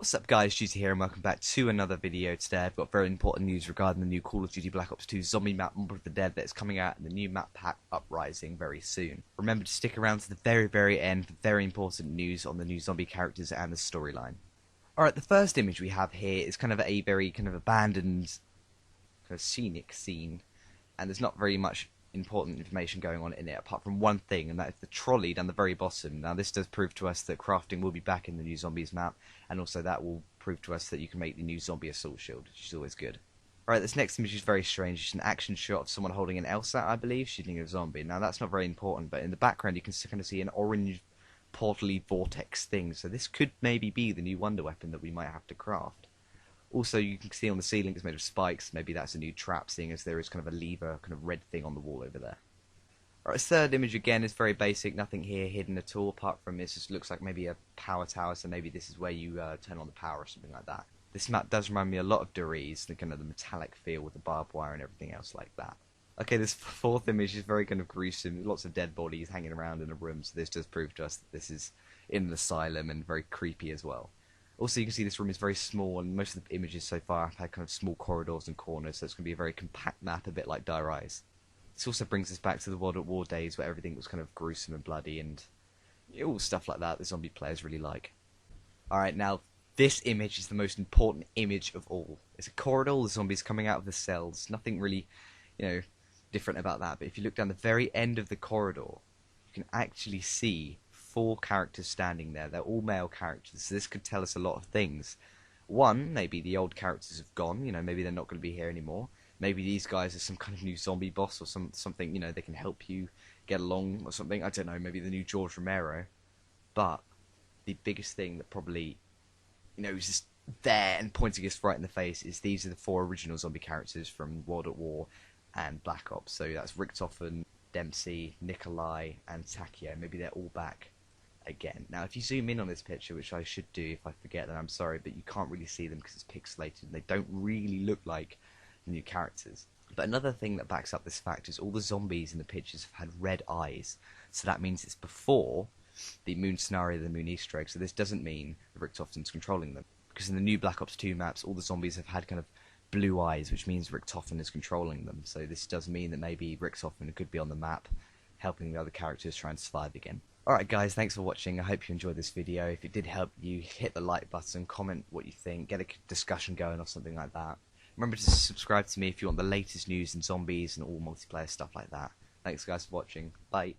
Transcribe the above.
What's up guys, Juicy here and welcome back to another video. Today I've got very important news regarding the new Call of Duty Black Ops 2 zombie map Mob of the Dead that is coming out in the new map pack Uprising very soon. Remember to stick around to the very end for very important news on the new zombie characters and the storyline. Alright, the first image we have here is kind of a very abandoned kind of scenic scene, and there's not very much important information going on in it apart from one thing, and that is the trolley down the very bottom. Now this does prove to us that crafting will be back in the new zombies map, and also that will prove to us that you can make the new zombie assault shield, which is always good. Alright, this next image is very strange. It's an action shot of someone holding an LSAT, I believe, shooting a zombie. Now that's not very important, but in the background you can kind of see an orange portally vortex thing, so this could maybe be the new wonder weapon that we might have to craft. Also, you can see on the ceiling it's made of spikes. Maybe that's a new trap, seeing as there is kind of a lever, kind of red thing on the wall over there. Alright, third image again is very basic. Nothing here hidden at all, apart from this just looks like maybe a power tower, so maybe this is where you turn on the power or something like that. This map does remind me a lot of Doriz, the kind of the metallic feel with the barbed wire and everything else like that. Okay, this fourth image is very kind of gruesome. Lots of dead bodies hanging around in a room, so this does prove to us that this is in an asylum and very creepy as well. Also, you can see this room is very small, and most of the images so far have had kind of small corridors and corners, so it's going to be a very compact map, a bit like Die Rise. This also brings us back to the World at War days, where everything was kind of gruesome and bloody, and all stuff like that the zombie players really like. Alright, now, this image is the most important image of all. It's a corridor, the zombies coming out of the cells. Nothing really, different about that, but if you look down the very end of the corridor, you can actually see 4 characters standing there. They're all male characters, so this could tell us a lot of things. One, maybe the old characters have gone, maybe they're not going to be here anymore. Maybe these guys are some kind of new zombie boss or something, they can help you get along or something. I don't know, maybe the new George Romero. But the biggest thing that probably, is just there and pointing us right in the face is these are the 4 original zombie characters from World at War and Black Ops. So that's Richtofen, Dempsey, Nikolai, and Takeo. Maybe they're all back again. Now, if you zoom in on this picture, which I should do if I forget, then I'm sorry, but you can't really see them because it's pixelated and they don't really look like the new characters. But another thing that backs up this fact is all the zombies in the pictures have had red eyes, so that means it's before the moon scenario, the moon Easter egg, so this doesn't mean that Richtofen's controlling them, because in the new Black Ops 2 maps all the zombies have had kind of blue eyes, which means Richtofen is controlling them, so this does mean that maybe Richtofen could be on the map helping the other characters try and survive again. Alright guys, thanks for watching. I hope you enjoyed this video. If it did help you, hit the like button, comment what you think, get a discussion going or something like that. Remember to subscribe to me if you want the latest news in zombies and all multiplayer stuff like that. Thanks guys for watching. Bye.